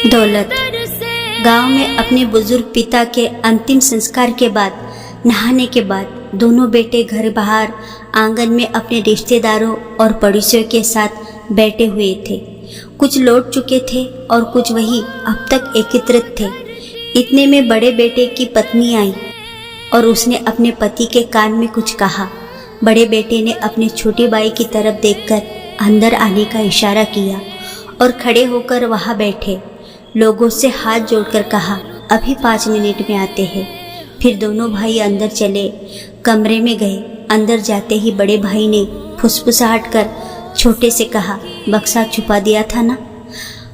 दौलत गांव में अपने बुजुर्ग पिता के अंतिम संस्कार के बाद नहाने के बाद दोनों बेटे घर बाहर आंगन में अपने रिश्तेदारों और पड़ोसियों के साथ बैठे हुए थे। कुछ लौट चुके थे और कुछ वही अब तक एकत्रित थे। इतने में बड़े बेटे की पत्नी आई और उसने अपने पति के कान में कुछ कहा। बड़े बेटे ने अपने छोटी बाई की तरफ देखकर अंदर आने का इशारा किया और खड़े होकर वहां बैठे लोगों से हाथ जोड़कर कहा, अभी 5 मिनट में आते हैं। फिर दोनों भाई अंदर चले, कमरे में गए। अंदर जाते ही बड़े भाई ने फुसफुसाहट कर छोटे से कहा, बक्सा छुपा दिया था ना?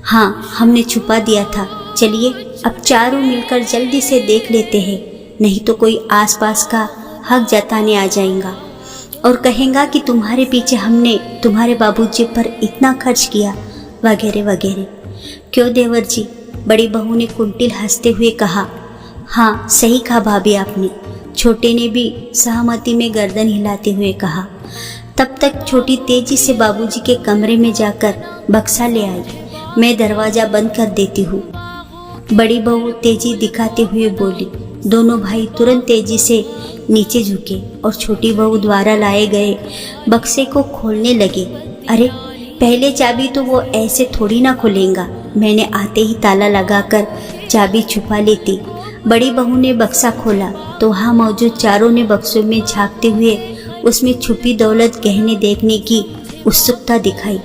हाँ, हमने छुपा दिया था। चलिए अब चारों मिलकर जल्दी से देख लेते हैं, नहीं तो कोई आसपास का हक जताने आ जाएगा और कहेगा कि तुम्हारे पीछे हमने तुम्हारे बाबूजी पर इतना खर्च किया, वगैरह वगैरह। क्यों देवर जी? बड़ी बहू ने कुंटिल हंसते हुए कहा। हाँ, सही कहा भाभी आपने। छोटे ने भी सहमति में गर्दन हिलाते हुए कहा। तब तक छोटी तेजी से बाबूजी के कमरे में जाकर बक्सा ले आई। मैं दरवाजा बंद कर देती हूँ, बड़ी बहू तेजी दिखाते हुए बोली। दोनों भाई तुरंत तेजी से नीचे झुके और छोटी बहू द्वारा लाए गए बक्से को खोलने लगे। अरे पहले चाबी तो वो ऐसे थोड़ी ना खोलेगा, मैंने आते ही ताला लगाकर चाबी छुपा लेती। बड़ी बहू ने बक्सा खोला तो वहाँ मौजूद चारों ने बक्सों में झांकते हुए उसमें छुपी दौलत गहने देखने की उत्सुकता दिखाई।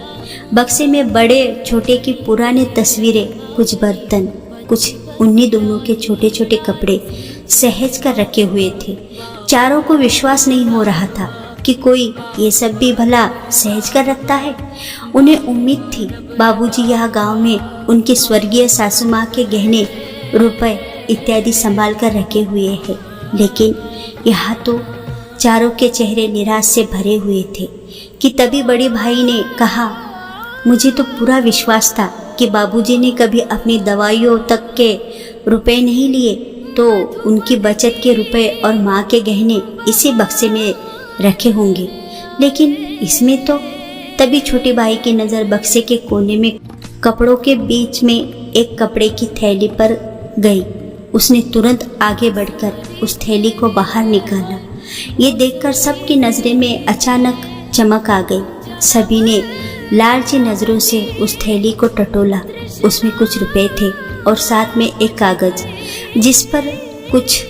बक्से में बड़े छोटे की पुरानी तस्वीरें, कुछ बर्तन, कुछ उन्हीं दोनों के छोटे छोटे कपड़े सहेज कर रखे हुए थे। चारों को विश्वास नहीं हो रहा था कि कोई ये सब भी भला सहेज कर रखता है। उन्हें उम्मीद थी बाबूजी यह गांव में उनकी स्वर्गीय सासू माँ के गहने, रुपए इत्यादि संभाल कर रखे हुए हैं, लेकिन यहाँ तो चारों के चेहरे निराश से भरे हुए थे कि तभी बड़े भाई ने कहा, मुझे तो पूरा विश्वास था कि बाबूजी ने कभी अपनी दवाइयों तक के रुपए नहीं लिए, तो उनकी बचत के रुपए और माँ के गहने इसी बक्से में रखे होंगे, लेकिन इसमें तो। तभी छोटी भाई की नज़र बक्से के कोने में कपड़ों के बीच में एक कपड़े की थैली पर गई। उसने तुरंत आगे बढ़कर उस थैली को बाहर निकाला। ये देखकर सबकी नज़रों में अचानक चमक आ गई। सभी ने लालची नज़रों से उस थैली को टटोला। उसमें कुछ रुपए थे और साथ में एक कागज जिस पर कुछ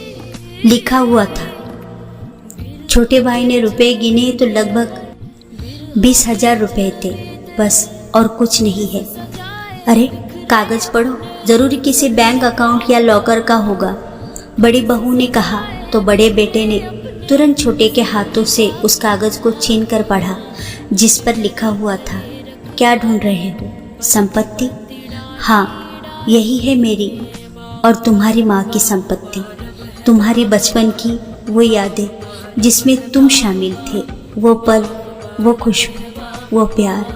लिखा हुआ था। छोटे भाई ने रुपए गिने तो लगभग 20,000 रुपए थे, बस, और कुछ नहीं है। अरे कागज पढ़ो, जरूर किसी बैंक अकाउंट या लॉकर का होगा, बड़ी बहू ने कहा तो बड़े बेटे ने तुरंत छोटे के हाथों से उस कागज को छीन कर पढ़ा, जिस पर लिखा हुआ था, क्या ढूंढ रहे हो? संपत्ति? हाँ, यही है मेरी और तुम्हारी माँ की संपत्ति, तुम्हारी बचपन की वो यादें जिसमें तुम शामिल थे, वो पल, वो खुशबू, वो प्यार,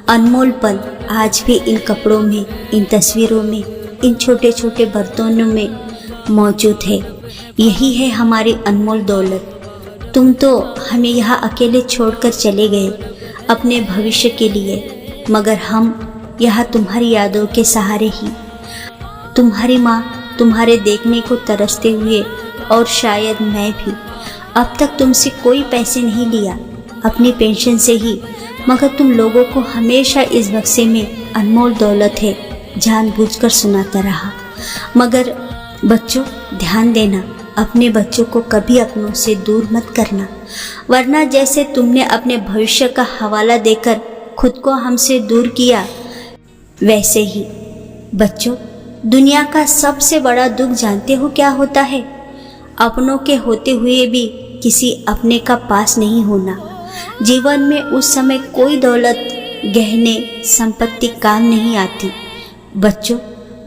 अनमोल पल आज भी इन कपड़ों में, इन तस्वीरों में, इन छोटे छोटे बर्तनों में मौजूद है। यही है हमारी अनमोल दौलत। तुम तो हमें यहाँ अकेले छोड़कर चले गए अपने भविष्य के लिए, मगर हम यहाँ तुम्हारी यादों के सहारे ही। तुम्हारी माँ तुम्हारे देखने को तरसते हुए, और शायद मैं भी। अब तक तुमसे कोई पैसे नहीं लिया, अपनी पेंशन से ही, मगर तुम लोगों को हमेशा इस बक्से में अनमोल दौलत है जानबूझकर सुनाता रहा। मगर बच्चों, ध्यान देना, अपने बच्चों को कभी अपनों से दूर मत करना, वरना जैसे तुमने अपने भविष्य का हवाला देकर खुद को हमसे दूर किया, वैसे ही। बच्चों, दुनिया का सबसे बड़ा दुख जानते हो क्या होता है? अपनों के होते हुए भी किसी अपने का पास नहीं होना। जीवन में उस समय कोई दौलत, गहने, संपत्ति काम नहीं आती। बच्चों,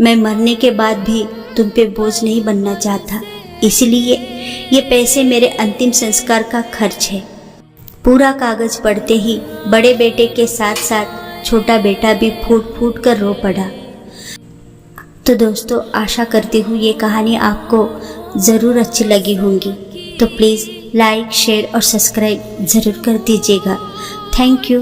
मैं मरने के बाद भी तुम पे बोझ नहीं बनना चाहता, इसलिए ये पैसे मेरे अंतिम संस्कार का खर्च है। पूरा कागज पढ़ते ही बड़े बेटे के साथ साथ छोटा बेटा भी फूट फूट कर रो पड़ा। तो दोस्तों, आशा करती हूँ ये कहानी आपको ज़रूर अच्छी लगी होंगी, तो प्लीज़ लाइक, शेयर और सब्सक्राइब ज़रूर कर दीजिएगा। Thank you.